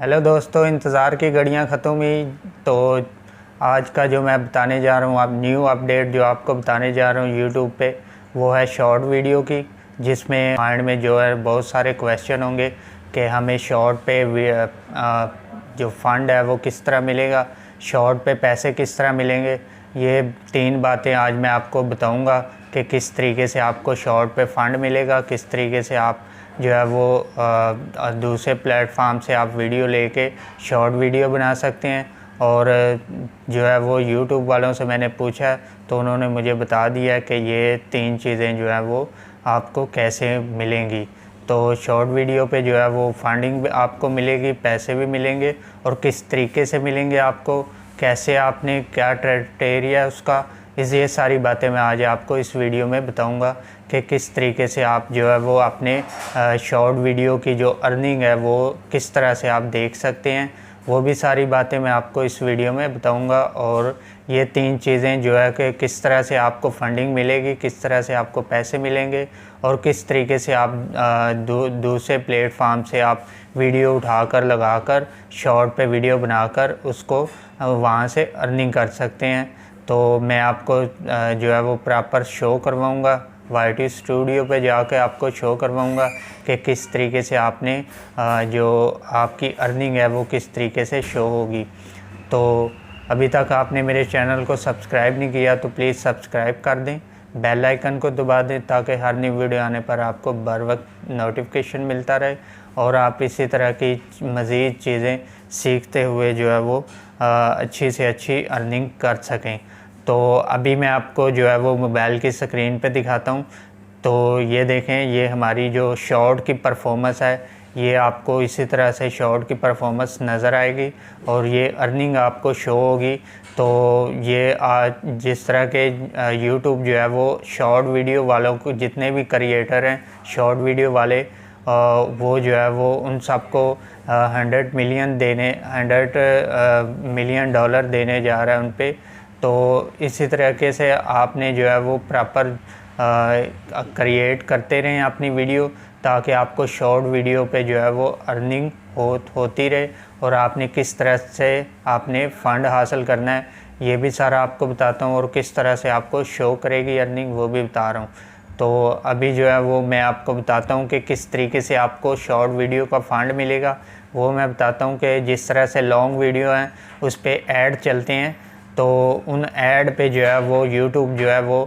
Hello दोस्तों, इंतज़ार की घड़ियां ख़त्म हुई। तो आज का जो मैं बताने जा रहा हूँ, आप न्यू अपडेट जो आपको बताने जा रहा हूँ यूट्यूब पे, वो है शॉर्ट वीडियो की। जिसमें माइंड में जो है बहुत सारे क्वेश्चन होंगे कि हमें शॉर्ट पे जो फ़ंड है वो किस तरह मिलेगा, शॉर्ट पे पैसे किस तरह मिलेंगे। ये 3 बातें आज मैं आपको बताऊँगा कि किस तरीके से आपको शॉर्ट पे फ़ंड मिलेगा, किस तरीके से आप जो है वो दूसरे प्लेटफार्म से आप वीडियो लेके शॉर्ट वीडियो बना सकते हैं। और जो है वो यूट्यूब वालों से मैंने पूछा तो उन्होंने मुझे बता दिया कि ये 3 चीज़ें जो है वो आपको कैसे मिलेंगी। तो शॉर्ट वीडियो पे जो है वो फंडिंग भी आपको मिलेगी, पैसे भी मिलेंगे, और किस तरीके से मिलेंगे आपको, कैसे आपने क्या क्राइटेरिया उसका, ये सारी बातें मैं आज आपको इस वीडियो में बताऊंगा कि किस तरीके से आप जो है वो अपने शॉर्ट वीडियो की जो अर्निंग है वो किस तरह से आप देख सकते हैं। वो भी सारी बातें मैं आपको इस वीडियो में बताऊंगा। और ये 3 चीज़ें जो है कि किस तरह से आपको फंडिंग मिलेगी, किस तरह से आपको पैसे मिलेंगे, और किस तरीके से आप दूसरे प्लेटफार्म से आप वीडियो उठाकर लगाकर शॉर्ट पे वीडियो बनाकर उसको वहाँ से अर्निंग कर सकते हैं। तो मैं आपको जो है वो प्रॉपर शो करवाऊँगा, वाईटी स्टूडियो पे जाकर आपको शो करवाऊँगा कि किस तरीके से आपने जो आपकी अर्निंग है वो किस तरीके से शो होगी। तो अभी तक आपने मेरे चैनल को सब्सक्राइब नहीं किया तो प्लीज़ सब्सक्राइब कर दें, बेल आइकन को दबा दें ताकि हर नई वीडियो आने पर आपको बर वक्त नोटिफिकेशन मिलता रहे और आप इसी तरह की मज़ीद चीज़ें सीखते हुए जो है वो अच्छी से अच्छी अर्निंग कर सकें। तो अभी मैं आपको जो है वो मोबाइल की स्क्रीन पे दिखाता हूँ। तो ये देखें, ये हमारी जो शॉर्ट की परफॉर्मेंस है, ये आपको इसी तरह से शॉर्ट की परफॉर्मेंस नज़र आएगी और ये अर्निंग आपको शो होगी। तो ये आज जिस तरह के यूट्यूब जो है वो शॉर्ट वीडियो वालों को, जितने भी क्रिएटर हैं शॉर्ट वीडियो वाले, वो जो है वो उन सबको 100 मिलियन डॉलर देने जा रहा है उन पे। तो इसी तरीके से आपने जो है वो प्रॉपर क्रिएट करते रहें अपनी वीडियो, ताकि आपको शॉर्ट वीडियो पे जो है वो अर्निंग होती रहे। और आपने किस तरह से आपने फ़ंड हासिल करना है ये भी सारा आपको बताता हूँ, और किस तरह से आपको शो करेगी अर्निंग वो भी बता रहा हूँ। तो अभी जो है वो मैं आपको बताता हूँ कि किस तरीके से आपको शॉर्ट वीडियो का फ़ंड मिलेगा। वो मैं बताता हूँ कि जिस तरह से लॉन्ग वीडियो हैं उस पर ऐड चलते हैं, तो उन ऐड पे जो है वो यूट्यूब जो है वो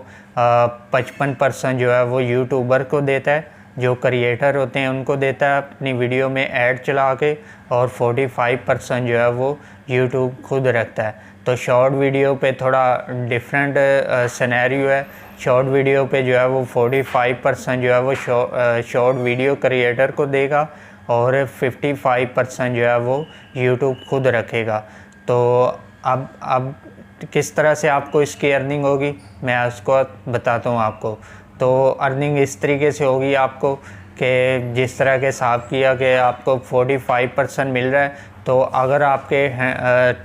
55% जो है वो यूट्यूबर को देता है, जो क्रिएटर होते हैं उनको देता है अपनी वीडियो में ऐड चला के, और 45% जो है वो यूट्यूब खुद रखता है। तो शॉर्ट वीडियो पे थोड़ा डिफरेंट सिनेरियो है। शॉर्ट वीडियो पे जो है वो 45% जो है वो शॉर्ट वीडियो क्रिएटर को देगा और 55% जो है वो यूट्यूब खुद रखेगा। तो अब किस तरह से आपको इसकी अर्निंग होगी मैं उसको बताता हूँ आपको। तो अर्निंग इस तरीके से होगी आपको कि जिस तरह के हिसाब किया कि आपको 45% मिल रहा है, तो अगर आपके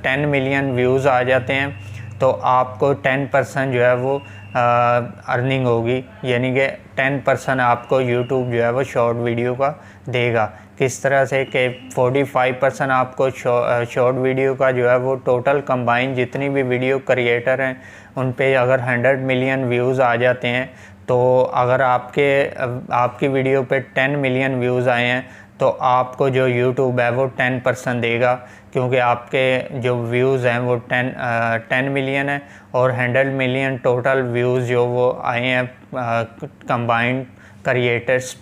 10 मिलियन व्यूज़ आ जाते हैं तो आपको 10% जो है वो अर्निंग होगी, यानी कि 10% आपको यूट्यूब जो है वो शॉर्ट वीडियो का देगा। किस तरह से कि 45% आपको शॉर्ट वीडियो का जो है वो टोटल कंबाइन जितनी भी वीडियो क्रिएटर हैं उन पे अगर 100 मिलियन व्यूज़ आ जाते हैं, तो अगर आपकी वीडियो पे 10 मिलियन व्यूज़ आए हैं तो आपको जो यूट्यूब है वो 10% देगा, क्योंकि आपके जो व्यूज़ हैं वो 10 मिलियन है और 100 मिलियन टोटल व्यूज़ जो वो आए हैं कंबाइंड क्रिएटर्स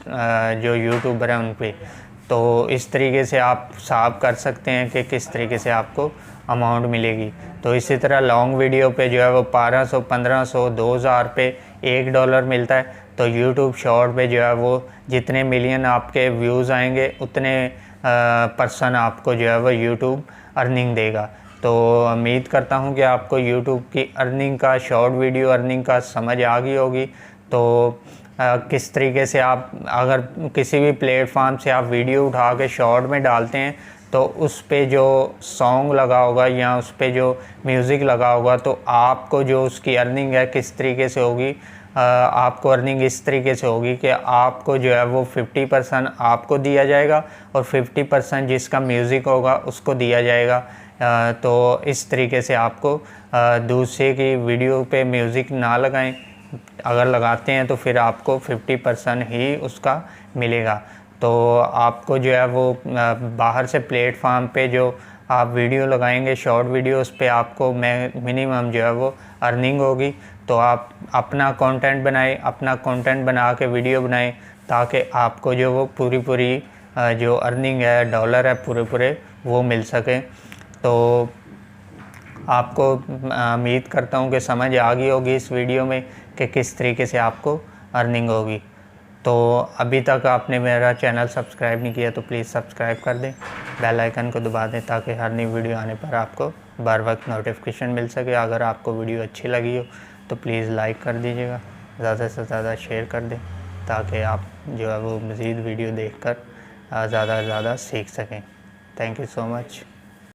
जो यूट्यूबर हैं उन पे। तो इस तरीके से आप हिसाब कर सकते हैं कि किस तरीके से आपको अमाउंट मिलेगी। तो इसी तरह लॉन्ग वीडियो पे जो है वो 1200, 1500, 2000 पे $1 मिलता है। तो यूट्यूब शॉर्ट पे जो है वो जितने मिलियन आपके व्यूज़ आएंगे उतने % आपको जो है वो यूट्यूब अर्निंग देगा। तो उम्मीद करता हूँ कि आपको यूट्यूब की अर्निंग का, शॉर्ट वीडियो अर्निंग का समझ आ गई होगी। तो किस तरीके से आप अगर किसी भी प्लेटफार्म से आप वीडियो उठा के शॉर्ट में डालते हैं तो उस पे जो सॉन्ग लगा होगा या उस पे जो म्यूज़िक लगा होगा तो आपको जो उसकी अर्निंग है किस तरीके से होगी आपको अर्निंग इस तरीके से होगी कि आपको जो है वो 50% आपको दिया जाएगा और 50% जिसका म्यूज़िक होगा उसको दिया जाएगा। तो इस तरीके से आपको दूसरे की वीडियो पे म्यूज़िक ना लगाएं, अगर लगाते हैं तो फिर आपको 50% ही उसका मिलेगा। तो आपको जो है वो बाहर से प्लेटफार्म पे जो आप वीडियो लगाएंगे शॉर्ट वीडियो, उस पे आपको मिनिमम जो है वो अर्निंग होगी। तो आप अपना कंटेंट बनाएं, अपना कंटेंट बना के वीडियो बनाएं ताकि आपको जो वो पूरी जो अर्निंग है, डॉलर है, पूरे वो मिल सके। तो आपको उम्मीद करता हूँ कि समझ आ गई होगी इस वीडियो में कि किस तरीके से आपको अर्निंग होगी। तो अभी तक आपने मेरा चैनल सब्सक्राइब नहीं किया तो प्लीज़ सब्सक्राइब कर दें, बेल आइकन को दबा दें ताकि हर नई वीडियो आने पर आपको बर वक्त नोटिफिकेशन मिल सके। अगर आपको वीडियो अच्छी लगी हो तो प्लीज़ लाइक कर दीजिएगा, ज़्यादा से ज़्यादा शेयर कर दें ताकि आप जो है वो मज़ीद वीडियो देखकर ज़्यादा से ज़्यादा सीख सकें। Thank you so much.